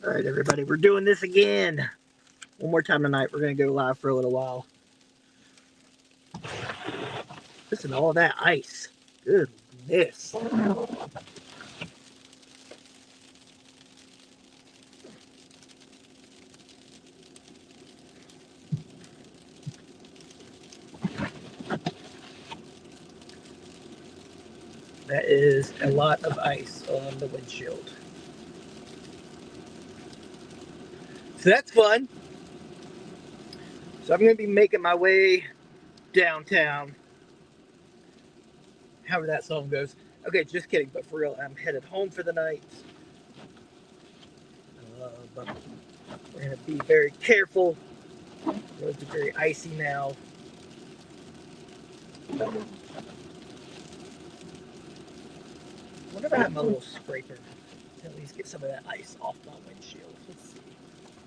All right, everybody, we're doing this again. One more time tonight. We're going to go live for a little while. Listen to all that ice. Goodness. That is a lot of ice on the windshield. So that's fun. So I'm going to be making my way downtown. However that song goes. Okay, just kidding, but for real, I'm headed home for the night. But we're going to be very careful. The roads are very icy now. I wonder if I have my little scraper to at least get some of that ice off my windshield. Let's see.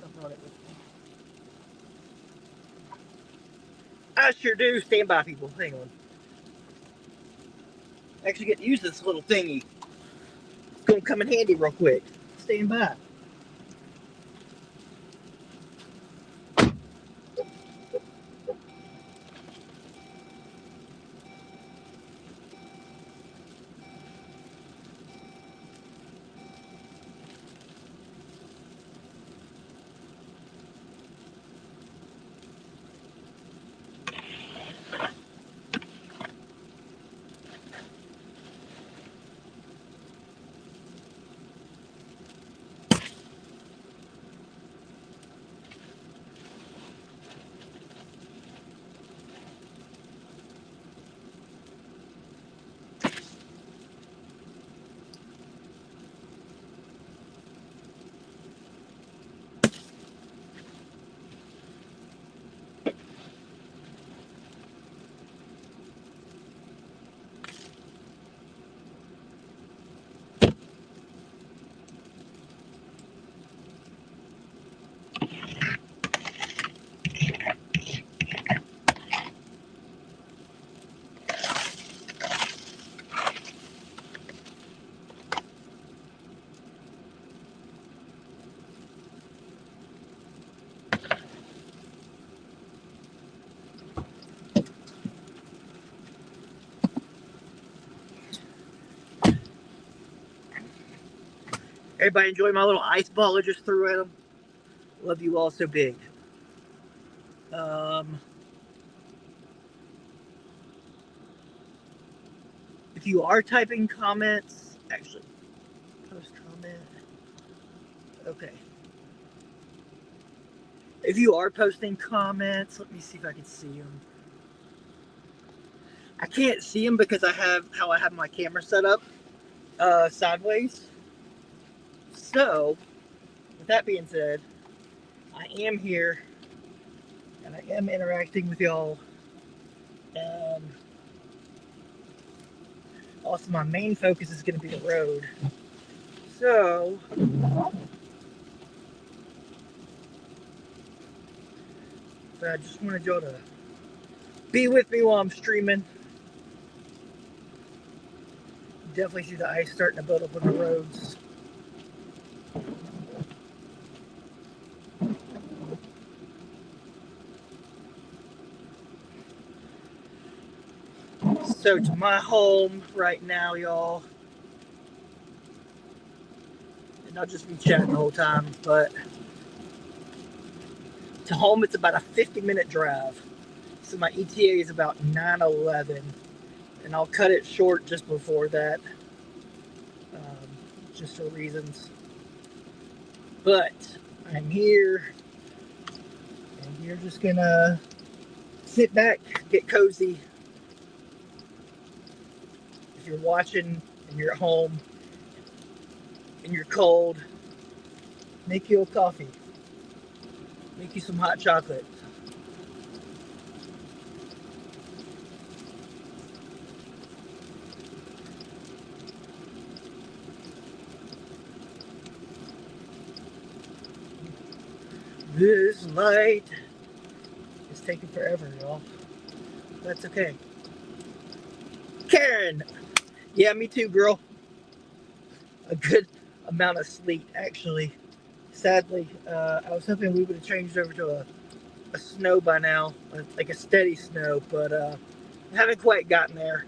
I brought it with me. I sure do. Stand by, people. Hang on. Actually get to use this little thingy. It's going to come in handy real quick. Stand by. Everybody enjoy my little ice ball I just threw at them? Love you all so big. If you are typing comments, actually, post comment. Okay. If you are posting comments, let me see if I can see them. I can't see them because I have my camera set up sideways. So, with that being said, I am here and I am interacting with y'all. Also, my main focus is going to be the road. So, but I just wanted y'all to be with me while I'm streaming. Definitely see the ice starting to build up on the roads. So to my home right now, y'all, and I'll just be chatting the whole time, but to home it's about a 50-minute drive. So my ETA is about 9:11, and I'll cut it short just before that, just for reasons. But I'm here, and you're just gonna sit back, get cozy. If you're watching and you're at home and you're cold, make you a coffee, make you some hot chocolate. This light is taking forever, y'all. That's okay. Karen! Yeah, me too, girl. A good amount of sleet, actually. Sadly, I was hoping we would have changed over to a snow by now, like a steady snow, but haven't quite gotten there.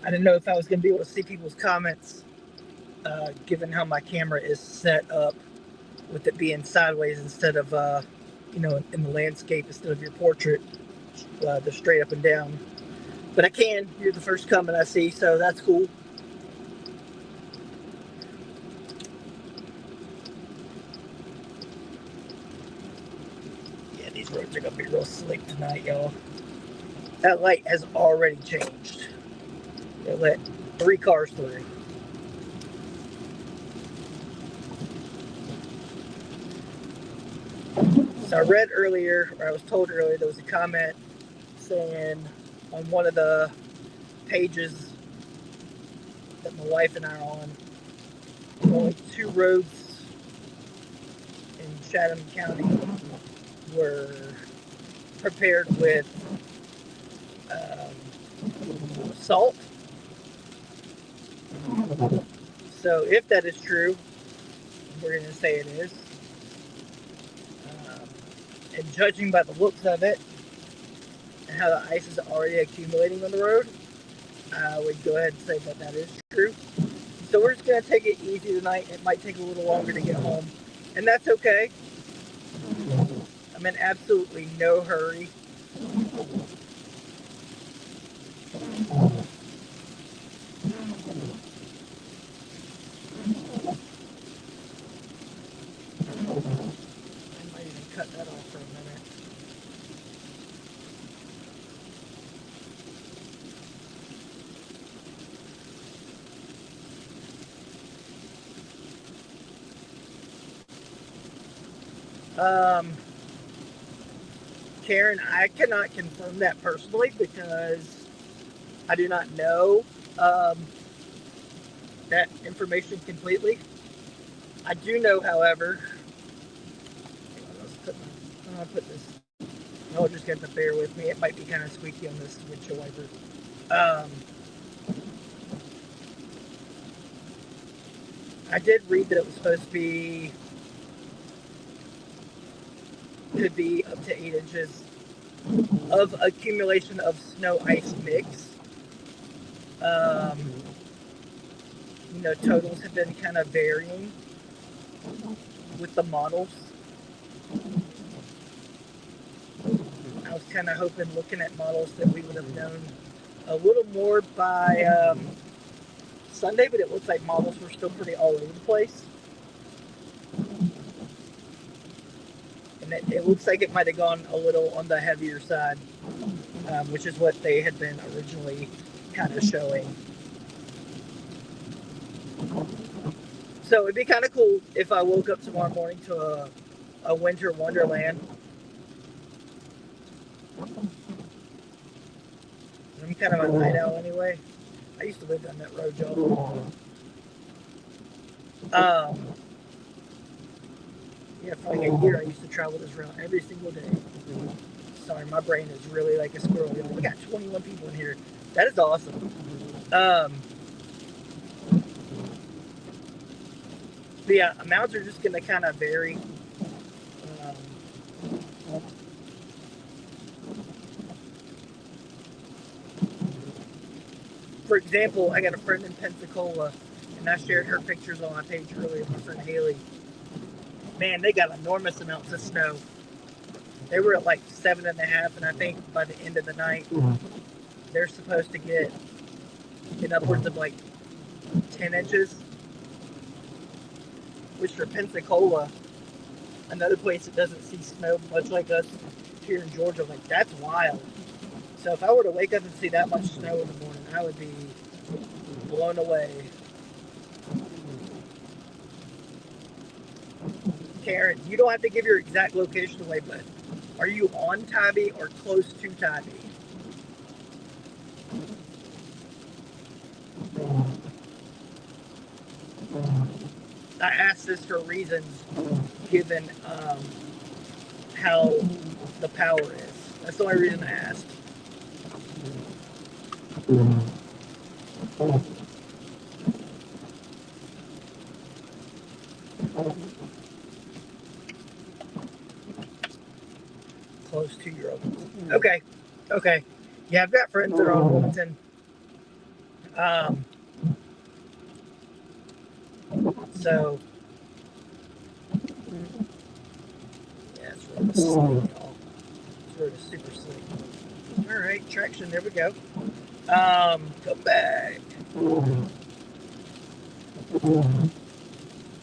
I didn't know if I was going to be able to see people's comments, given how my camera is set up, with it being sideways instead of, in the landscape instead of your portrait, the straight up and down. But I can. You're the first comment I see, so that's cool. Yeah, these roads are going to be real slick tonight, y'all. That light has already changed. They let 3 cars through. So I read earlier, or I was told earlier, there was a comment saying on one of the pages that my wife and I are on, only 2 roads in Chatham County were prepared with salt. So if that is true, we're going to say it is. And judging by the looks of it and how the ice is already accumulating on the road, I would go ahead and say that that is true. So we're just going to take it easy tonight. It might take a little longer to get home, and that's okay. I'm in absolutely no hurry. I might even cut that off for a minute. Karen, I cannot confirm that personally because I do not know that information completely. I do know, however, I'm gonna put this. I'll just get to bear with me. It might be kind of squeaky on this windshield wiper. Um, I did read that it was supposed to be, could be up to 8 inches of accumulation of snow ice mix. Totals have been kind of varying with the models. I was kind of hoping, looking at models, that we would have known a little more by Sunday, but it looks like models were still pretty all over the place. And it looks like it might have gone a little on the heavier side, which is what they had been originally kind of showing. So it'd be kind of cool if I woke up tomorrow morning to a winter wonderland. I'm kind of a night owl anyway. I used to live down that road, y'all. Yeah, for like a year, I used to travel this route every single day. Sorry, my brain is really like a squirrel. We got 21 people in here. That is awesome. But yeah, amounts are just going to kind of vary. For example, I got a friend in Pensacola, and I shared her pictures on my page earlier, my friend Haley. Man, they got enormous amounts of snow. They were at like 7.5, and I think by the end of the night, they're supposed to get in upwards of like 10 inches, which for Pensacola, another place that doesn't see snow much like us here in Georgia, like that's wild. So if I were to wake up and see that much snow in the morning, I would be blown away. Karen, you don't have to give your exact location away, but are you on Tybee or close to Tybee? I asked this for reasons, given how the power is. That's the only reason I asked. close 2-year-old. Okay. Okay. Yeah, I've got friends that are on Wilmington. So, yeah, it's really sleek, y'all. It's really super sleek. All right, traction. There we go. Come back.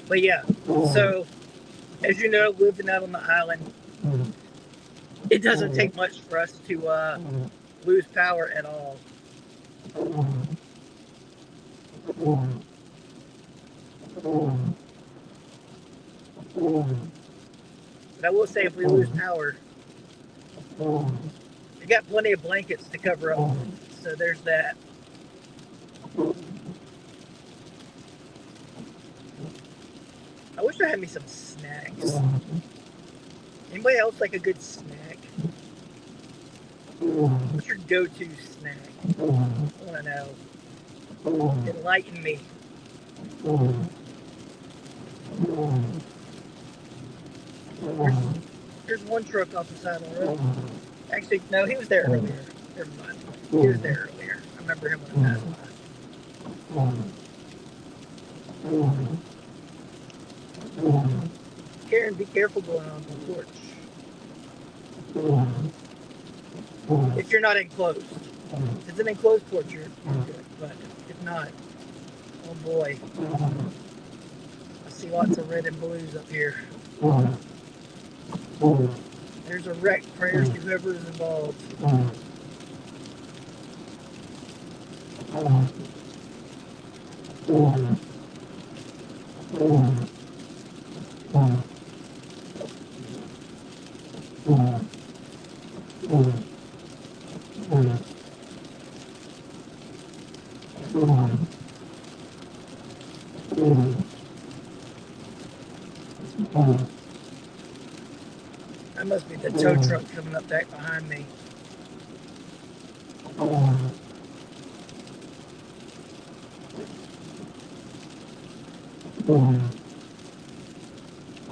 But yeah, so as you know, living out on the island, it doesn't take much for us to lose power at all. But I will say, if we lose power, we got plenty of blankets to cover up. So there's that. I wish I had me some snacks. Anybody else like a good snack? What's your go-to snack? I want to know. Enlighten me. There's one truck off the side of the road. Actually, no, he was there earlier. Never mind. He was there earlier. I remember him when I passed by. Karen, be careful going on the porch. If you're not enclosed. If it's an enclosed porch, you're good. But if not, oh boy. I see lots of red and blues up here. There's a wreck. Prayers to whoever is involved. That must be the tow truck coming up back behind me.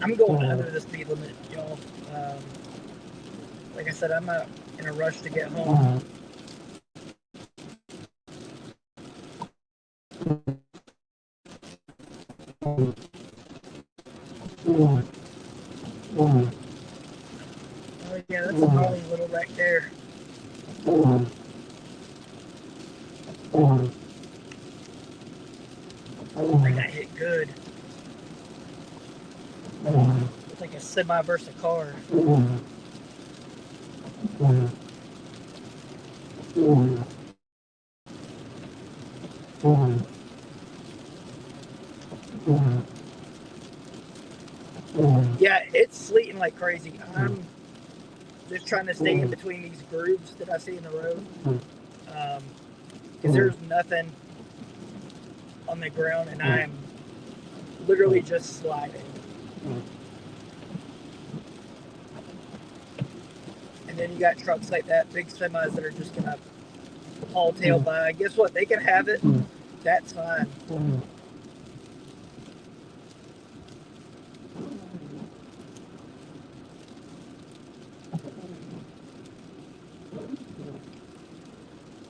I'm going under the speed limit, y'all. Like I said, I'm not in a rush to get home. Oh yeah, that's a gnarly little wreck there. I got hit good. It's like a semi versus a car. Yeah, it's sleeting like crazy. I'm just trying to stay in between these grooves that I see in the road. Because there's nothing on the ground and I am literally just sliding. And then you got trucks like that, big semis that are just going to haul tail by. Guess what? They can have it. That's fine.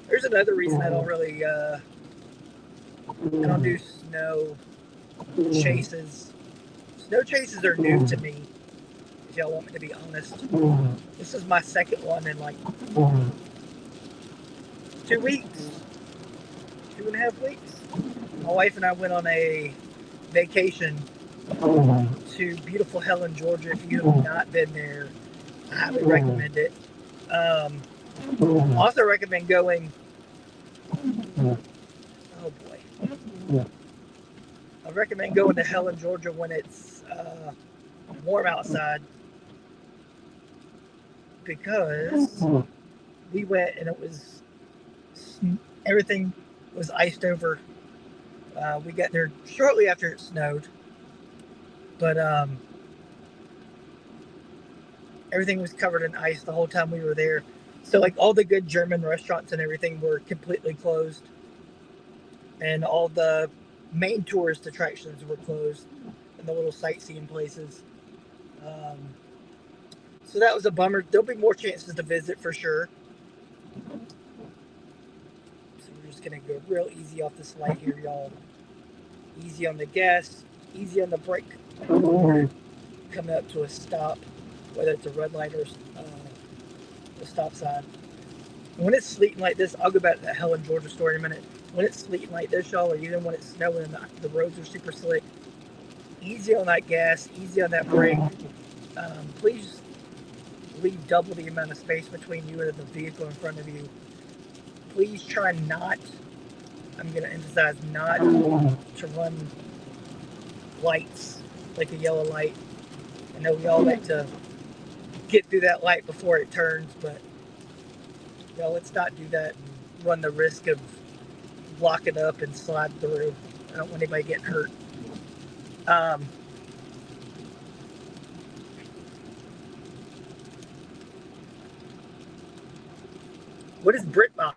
There's another reason I don't really, I don't do snow chases. Snow chases are new to me, if y'all want me to be honest. This is my second one in like 2 weeks, 2.5 weeks. My wife and I went on a vacation to beautiful Helen, Georgia. If you have not been there, I highly recommend it. Also recommend going. Oh boy. I recommend going to Helen, Georgia when it's warm outside, because we went and it was, everything was iced over. We got there shortly after it snowed, but everything was covered in ice the whole time we were there. So like all the good German restaurants and everything were completely closed, and all the main tourist attractions were closed, and the little sightseeing places. So that was a bummer. There'll be more chances to visit for sure. So we're just gonna go real easy off this light here, y'all. Easy on the gas, easy on the brake. Coming up to a stop, whether it's a red light or a stop sign. When it's sleeting like this, I'll go back to that Helen, Georgia story in a minute. When it's sleeting like this, y'all, or even when it's snowing and the roads are super slick, easy on that gas, easy on that brake. Please leave double the amount of space between you and the vehicle in front of you. Please try not, I'm going to emphasize not to run lights like a yellow light. I know we all like to get through that light before it turns, but let's not do that and run the risk of blocking up and sliding through. I don't want anybody getting hurt. What is BritBox?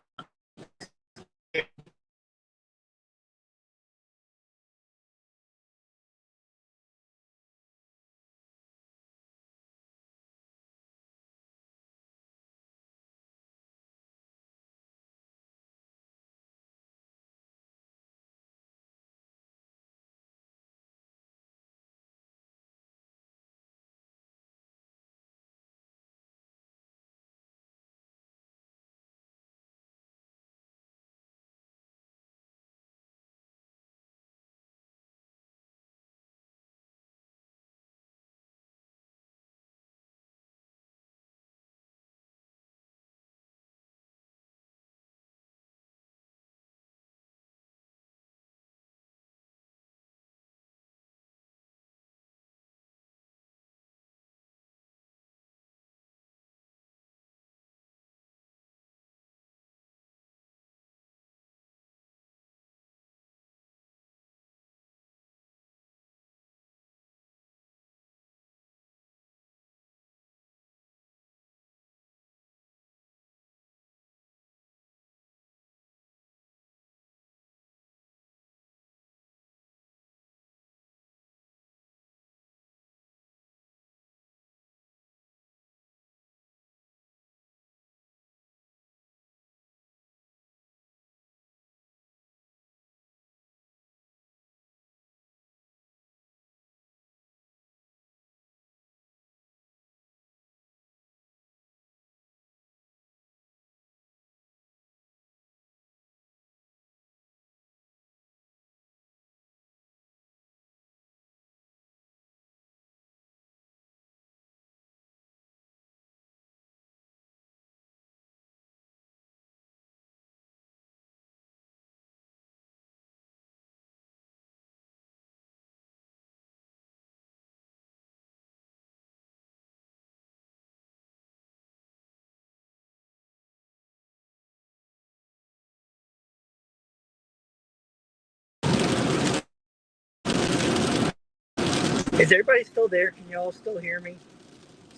Is everybody still there? Can y'all still hear me?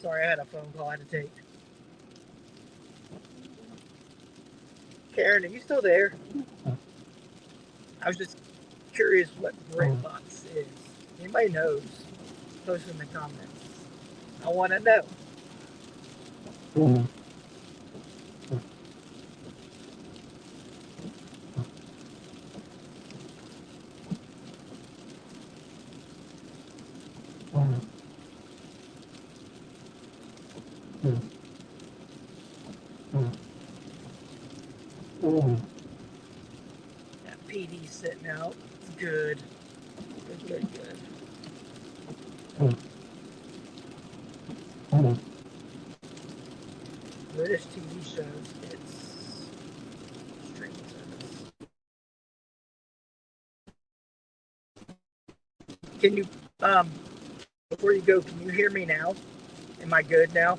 Sorry, I had a phone call I had to take. Karen, are you still there? I was just curious what BritBox is. Anybody knows? Post in the comments. I want to know. That PD sitting out. It's good. Good. British TV shows. It's streaming service. Can you, before you go, can you hear me now? Am I good now?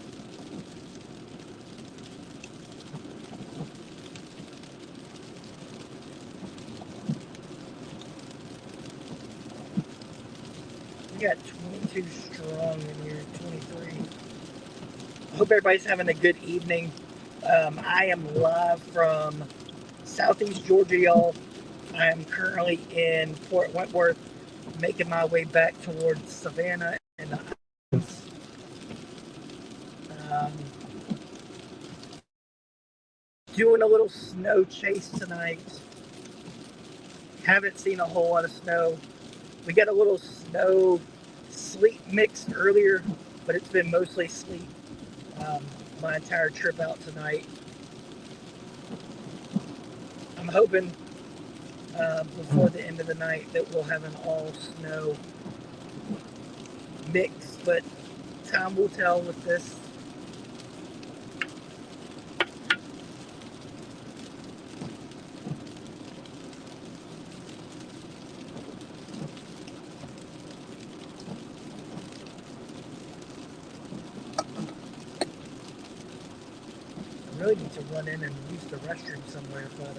We got 22 strong in here, 23. I hope everybody's having a good evening. I am live from Southeast Georgia, y'all. I am currently in Fort Wentworth, making my way back towards Savannah and the Doing a little snow chase tonight. Haven't seen a whole lot of snow. We got a little snow sleet mix earlier, but it's been mostly sleet my entire trip out tonight. I'm hoping before the end of the night that we'll have an all snow mix, but time will tell with this. I really need to run in and use the restroom somewhere, but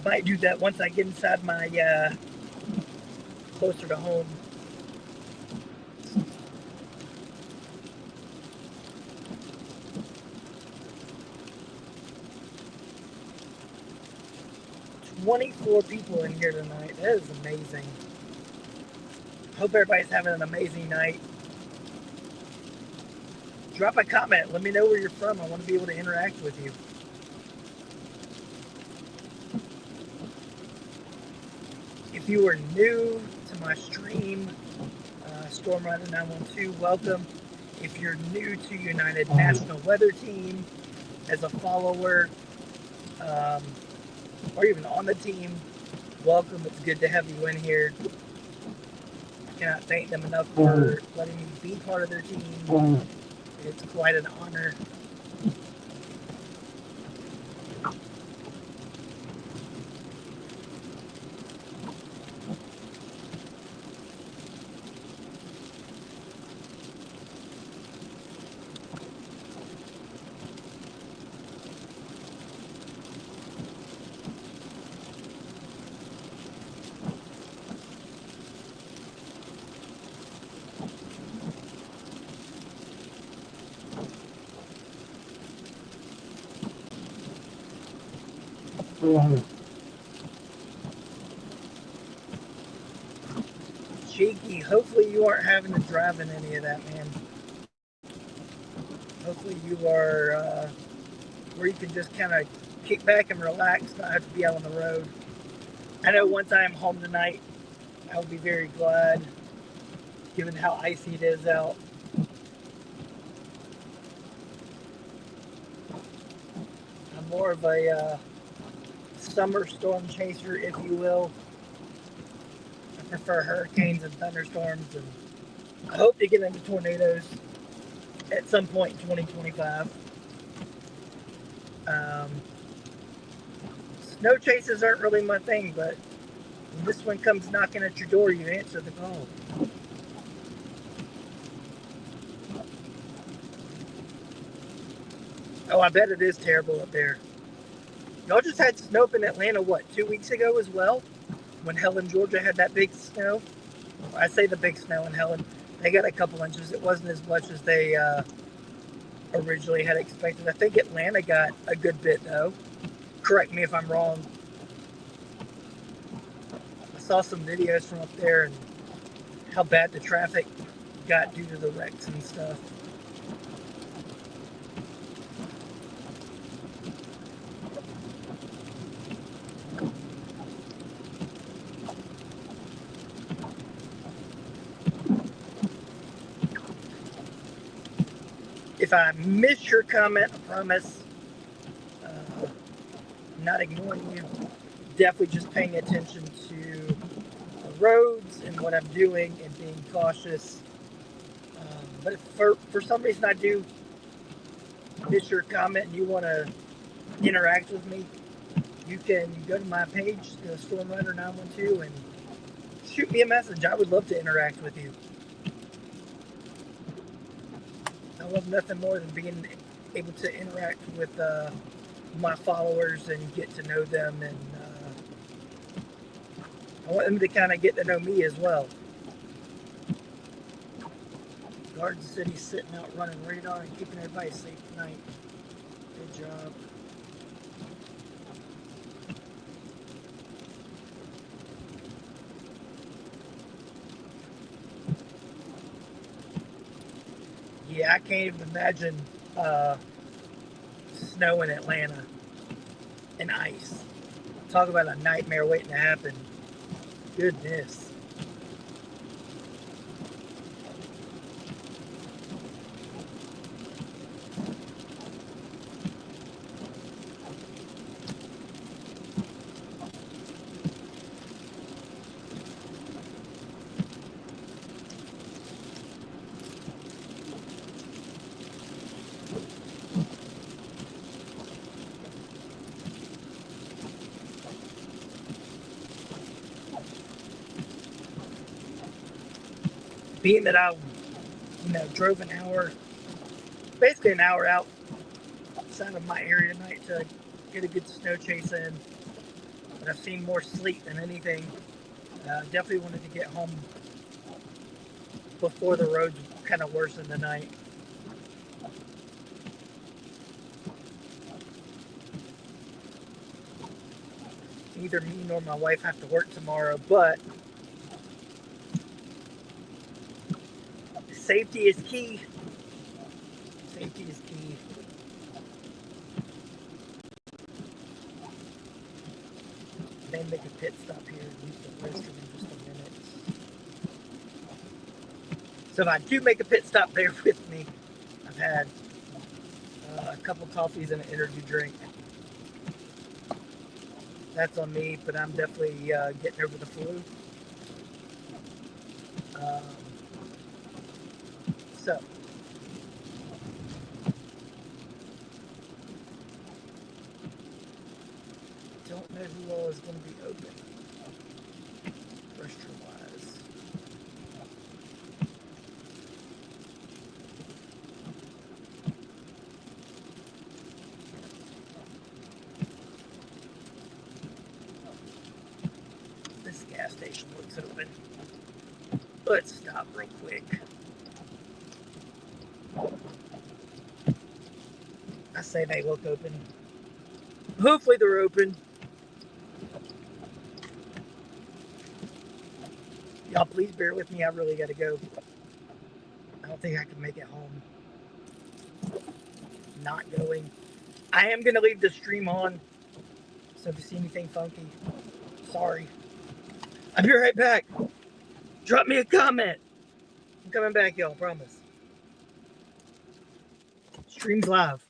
I might do that once I get inside my closer to home. "24 people in here tonight. That is amazing. Hope everybody's having an amazing night. Drop a comment. Let me know where you're from. I want to be able to interact with you. If you are new to my stream, Stormrider 912, welcome. If you're new to United National Weather Team as a follower, or even on the team, welcome. It's good to have you in here. I cannot thank them enough for letting me be part of their team. It's quite an honor. Cheeky, hopefully you aren't having to drive in any of that, man. Hopefully you are where you can just kind of kick back and relax, not have to be out on the road. I know once I am home tonight, I'll be very glad, given how icy it is out. I'm more of a summer storm chaser, if you will. I prefer hurricanes and thunderstorms, and I hope to get into tornadoes at some point in 2025. Snow chases aren't really my thing, but when this one comes knocking at your door, you answer the call. Oh, I bet it is terrible up there. Y'all just had snow up in Atlanta, what, 2 weeks ago as well? When Helen, Georgia had that big snow? I say the big snow in Helen. They got a couple inches. It wasn't as much as they originally had expected. I think Atlanta got a good bit, though. Correct me if I'm wrong. I saw some videos from up there and how bad the traffic got due to the wrecks and stuff. If I miss your comment, I promise I'm not ignoring you. Definitely just paying attention to the roads and what I'm doing and being cautious. But if for some reason I do miss your comment and you want to interact with me, you can go to my page, Stormrider 912, and shoot me a message. I would love to interact with you. I love nothing more than being able to interact with my followers and get to know them, and I want them to kind of get to know me as well. Garden City's sitting out running radar and keeping everybody safe tonight. Good job. Yeah, I can't even imagine uh, snow in Atlanta and ice. Talk about a nightmare waiting to happen. Goodness. Being that I, drove an hour, basically an hour outside of my area tonight to get a good snow chase in, but I've seen more sleet than anything. Definitely wanted to get home before the roads kind of worsened tonight. Neither me nor my wife have to work tomorrow, but safety is key. Safety is key. May make a pit stop here and use the restroom in just a minute. So if I do make a pit stop, bear with me. I've had a couple coffees and an energy drink. That's on me, but I'm definitely getting over the flu. Um, so, don't know who all is going to be open restroom wise. This gas station looks open. Let's stop real quick. I say they look open. Hopefully they're open. Y'all please bear with me. I really got to go. I don't think I can make it home. Not going. I am going to leave the stream on. So if you see anything funky, sorry. I'll be right back. Drop me a comment. I'm coming back, y'all. Promise. Stream's live.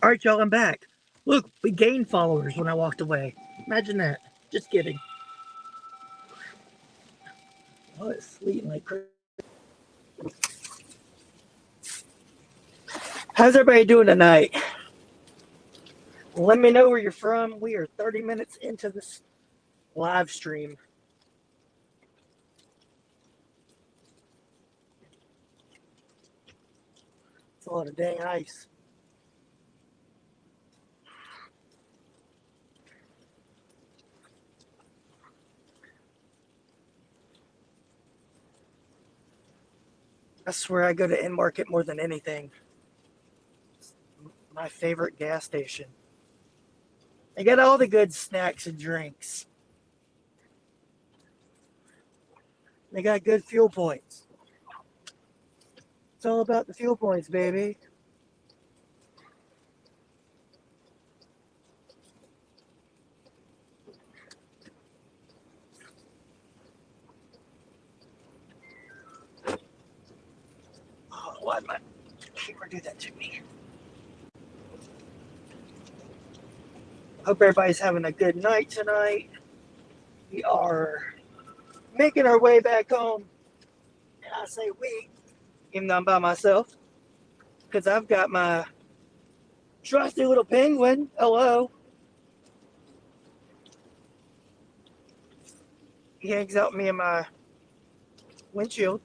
All right, y'all, I'm back. Look, we gained followers when I walked away. Imagine that. Just kidding. Oh, it's sleeting like crazy. How's everybody doing tonight? Let me know where you're from. We are 30 minutes into this live stream. It's a lot of dang ice. I swear I go to End Market more than anything. It's my favorite gas station. They got all the good snacks and drinks. They got good fuel points. It's all about the fuel points, baby. Oh, why did my camera do that to me? Hope everybody's having a good night tonight. We are making our way back home. And I say we, even though I'm by myself, because I've got my trusty little penguin. Hello. He hangs out with me in my windshield.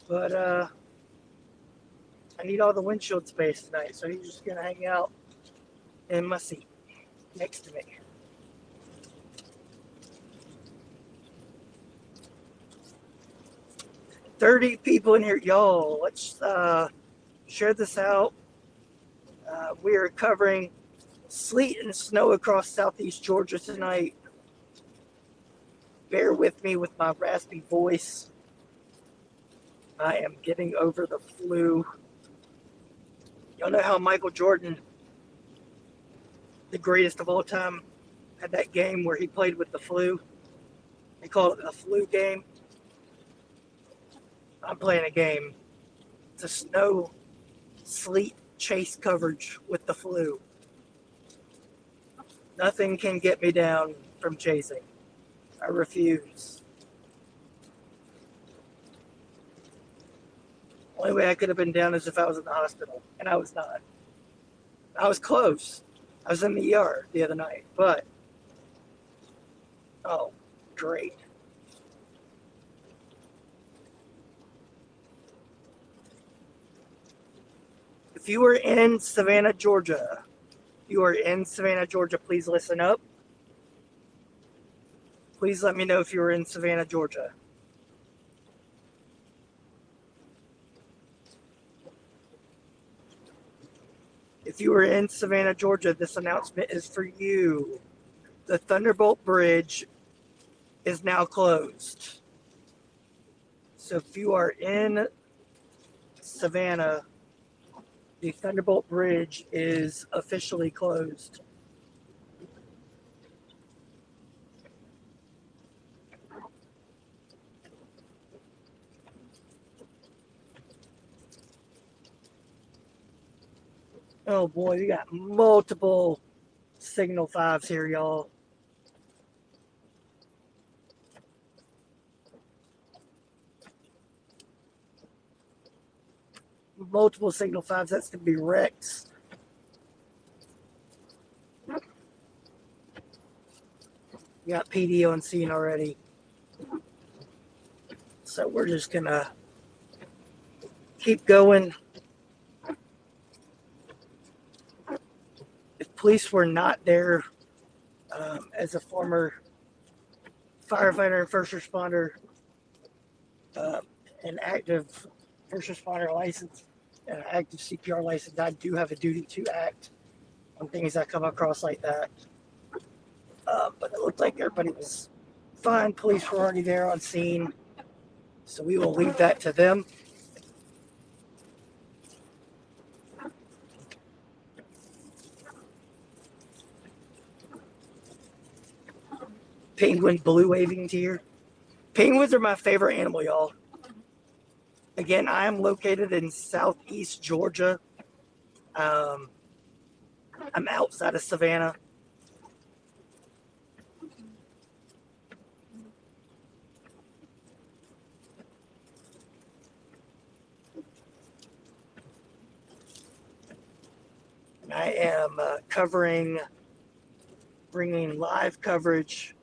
But I need all the windshield space tonight, so he's just gonna hang out in my seat next to me. 30 people in here, y'all. Let's share this out. We are covering sleet and snow across southeast Georgia tonight. Bear with me with my raspy voice. I am getting over the flu. Y'all know how Michael Jordan, the greatest of all time, had that game where he played with the flu? They call it the flu game. I'm playing a game. It's a snow, sleet chase coverage with the flu. Nothing can get me down from chasing. I refuse. Only way I could have been down is if I was in the hospital, and I was not. I was close. I was in the ER the other night, but oh, great. If you are in Savannah, Georgia, please listen up. Please let me know if you are in Savannah, Georgia. If you are in Savannah, Georgia, this announcement is for you. The Thunderbolt Bridge is now closed. So if you are in Savannah, the Thunderbolt Bridge is officially closed. Oh boy, we got multiple Signal 5s here, y'all. Multiple Signal 5s. That's going to be Rex. We got PD on scene already. So we're just going to keep going. If police were not there, as a former firefighter and first responder, an active first responder license, active CPR license, I do have a duty to act on things that come across like that. But it looked like everybody was fine. Police were already there on scene, so we will leave that to them. Penguin blue waving to you. Penguins are my favorite animal, y'all. Again, I am located in southeast Georgia. Um, I'm outside of Savannah. I am bringing live coverage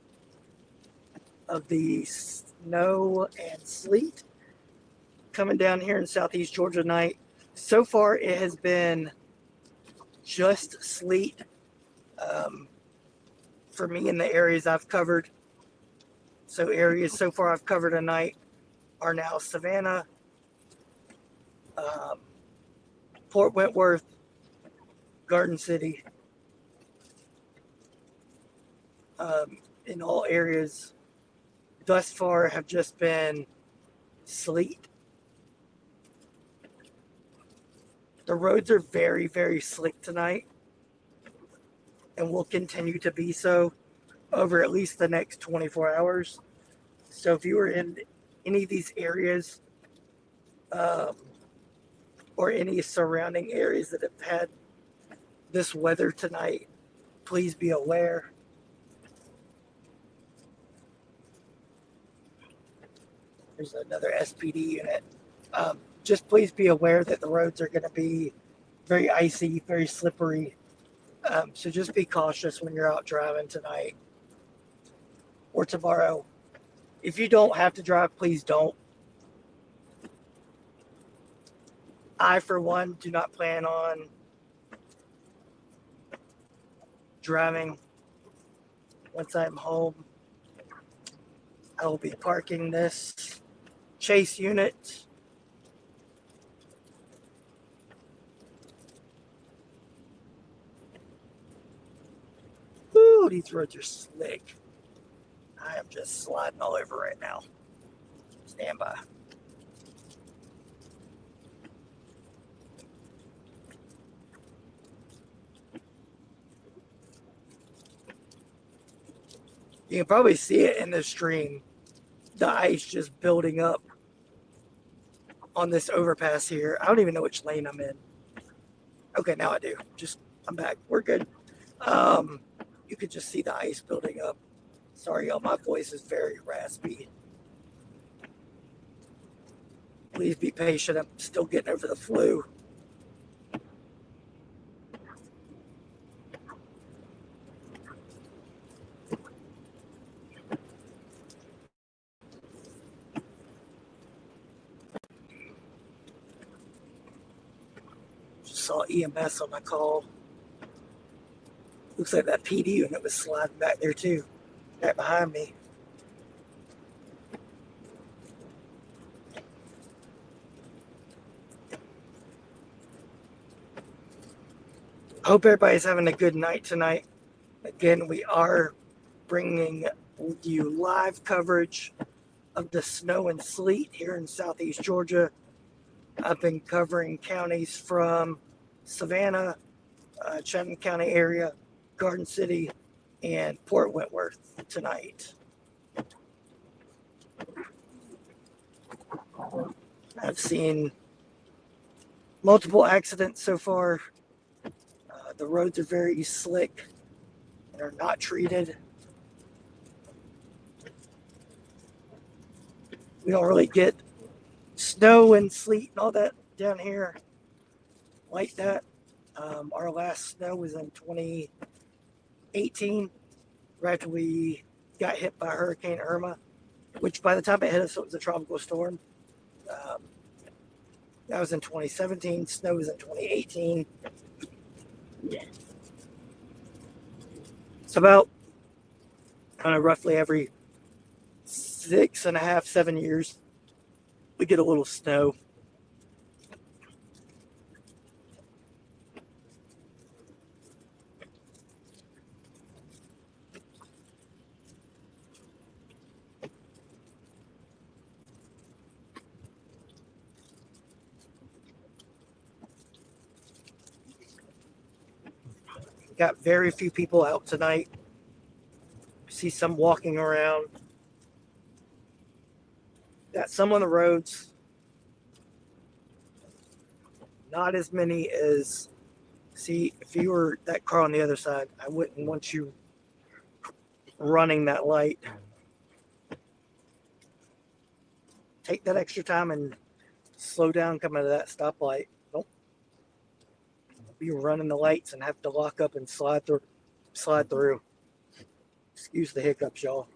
of the snow and sleet coming down here in southeast Georgia tonight. So far, it has been just sleet for me in the areas I've covered. So areas so far I've covered tonight are now Savannah, um, Fort Wentworth, Garden City, in all areas thus far have just been sleet. The roads are very, very slick tonight and will continue to be so over at least the next 24 hours. So if you are in any of these areas um, or any surrounding areas that have had this weather tonight, please be aware. There's another SPD unit. Just please be aware that the roads are going to be very icy, very slippery. So just be cautious when you're out driving tonight or tomorrow. If you don't have to drive, please don't. I, for one, do not plan on driving once I'm home. I will be parking this chase unit. Woo, these roads are slick. I am just sliding all over right now. Stand by. You can probably see it in the stream. The ice just building up on this overpass here. I don't even know which lane I'm in. Okay, now I do. I'm back. We're good. You could just see the ice building up. Sorry, y'all. My voice is very raspy. Please be patient. I'm still getting over the flu. Just saw EMS on my call. Looks like that PD unit was sliding back there too, right behind me. I hope everybody's having a good night tonight. Again, we are bringing you live coverage of the snow and sleet here in southeast Georgia. I've been covering counties from Savannah, Chatham County area, Garden City, and Port Wentworth tonight. I've seen multiple accidents so far. The roads are very slick and are not treated. We don't really get snow and sleet and all that down here like that. Our last snow was in 2018, right after we got hit by Hurricane Irma, which by the time it hit us, it was a tropical storm. That was in 2017. Snow was in 2018. Yeah. It's about roughly every 6.5, 7 years, we get a little snow. Got very few people out tonight. See some walking around. Got some on the roads. Not as many as, see, if you were that car on the other side, I wouldn't want you running that light. Take that extra time and slow down coming to that stoplight. Don't be running the lights and have to lock up and slide through. Excuse the hiccups, y'all.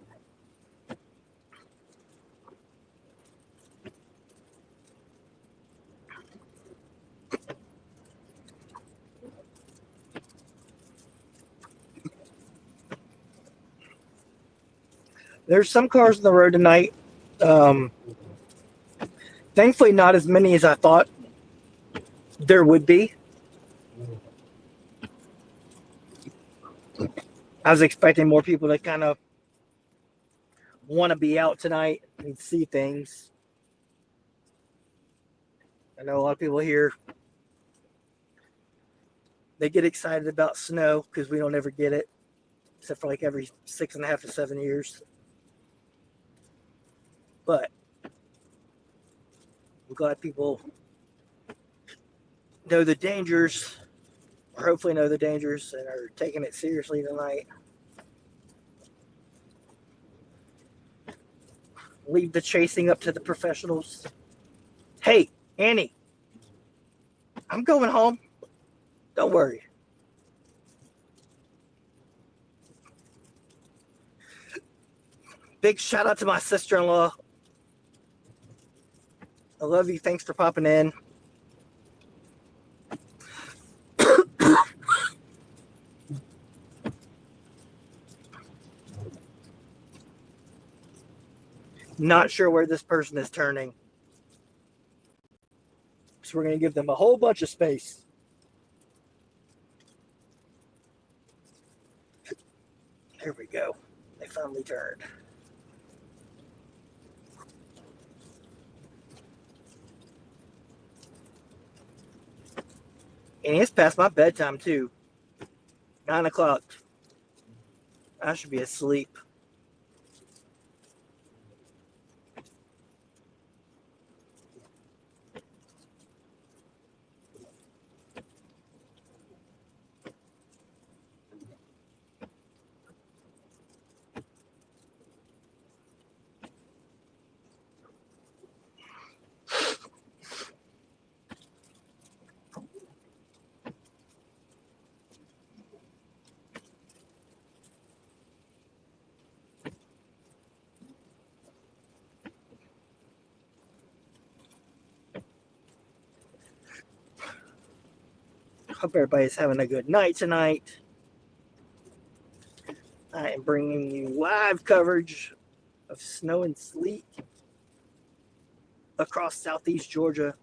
There's some cars on the road tonight. Thankfully, not as many as I thought there would be. I was expecting more people to kind of want to be out tonight and see things. I know a lot of people here, they get excited about snow because we don't ever get it, except for like every 6.5 to 7 years. But I'm glad people know the dangers, or hopefully know the dangers, and are taking it seriously tonight. Leave the chasing up to the professionals. Hey, Annie, I'm going home. Don't worry. Big shout out to my sister-in-law. I love you. Thanks for popping in. Not sure where this person is turning. So we're going to give them a whole bunch of space. There we go. They finally turned. And it's past my bedtime too. 9 o'clock. I should be asleep. Hope everybody's having a good night tonight. I am bringing you live coverage of snow and sleet across southeast Georgia,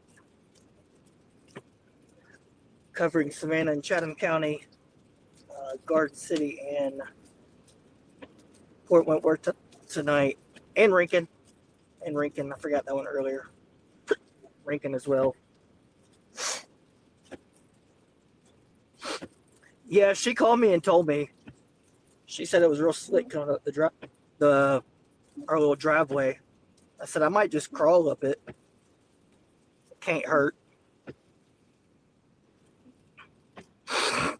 covering Savannah and Chatham County, Garden City, and Port Wentworth tonight, and Rincon. I forgot that one earlier. Rincon as well. Yeah, she called me and told me. She said it was real slick coming up our little driveway. I said I might just crawl up it. Can't hurt. I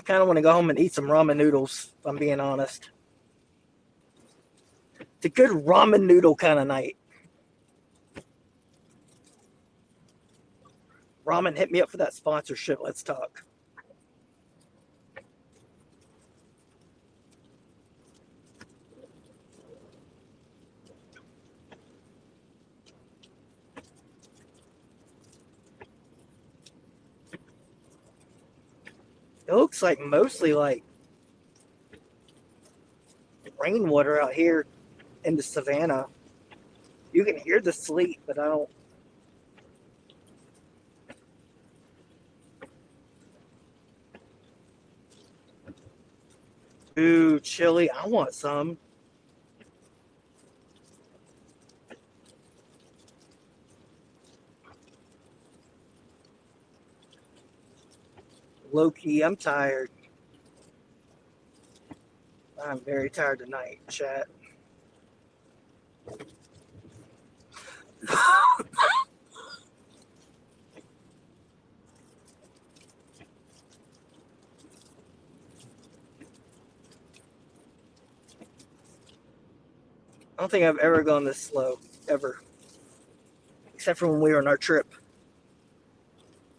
kind of want to go home and eat some ramen noodles, if I'm being honest. It's a good ramen noodle kind of night. Ramen, hit me up for that sponsorship. Let's talk. It looks like mostly like rainwater out here in the Savannah. You can hear the sleet, but I don't. Ooh, chili. I want some. Low key, I'm tired. I'm very tired tonight, chat. I don't think I've ever gone this slow, ever. Except for when we were on our trip.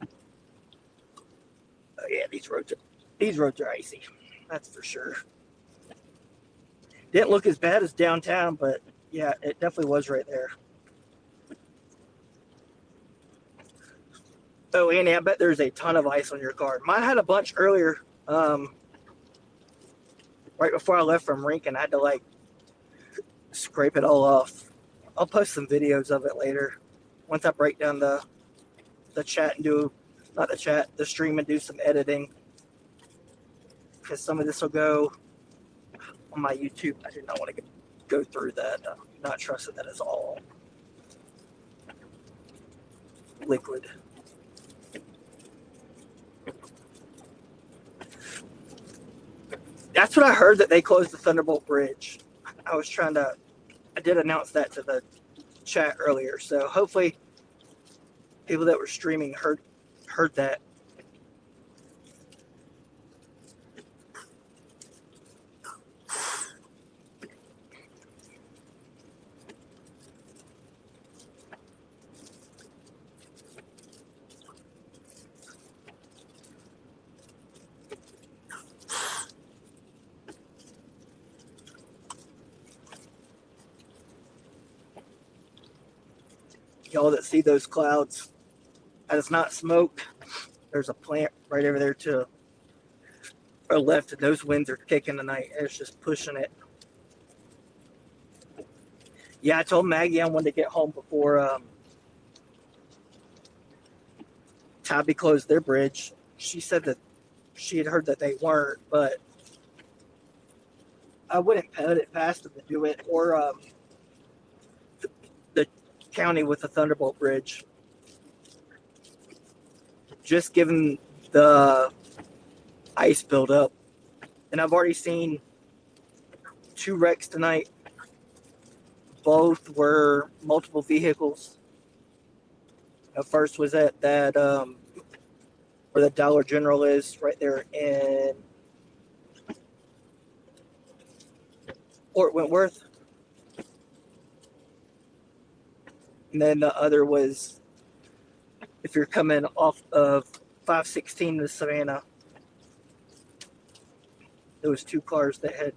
Oh yeah, these roads are icy. That's for sure. Didn't look as bad as downtown, but yeah, it definitely was right there. Oh, Andy, I bet there's a ton of ice on your car. Mine had a bunch earlier, right before I left from Lincoln. I had to like scrape it all off. I'll post some videos of it later once I break down the chat and do not the chat, the stream and do some editing. Because some of this will go on my YouTube. I do not want to go through that. I'm not trusting that it's all liquid. That's what I heard, that they closed the Thunderbolt Bridge. I did announce that to the chat earlier. So hopefully people that were streaming heard that. Y'all that see those clouds, that is not smoke. There's a plant right over there to our left, and those winds are kicking tonight. It's just pushing it. Yeah, I told Maggie I wanted to get home before Tabby closed their bridge. She said that she had heard that they weren't, but I wouldn't put it past them to do it, or the county with the Thunderbolt Bridge. Just given the ice buildup. And I've already seen 2 wrecks tonight. Both were multiple vehicles. The first was at that where the Dollar General is, right there in Fort Wentworth. And then the other was if you're coming off of 516 to Savannah. There was 2 cars that had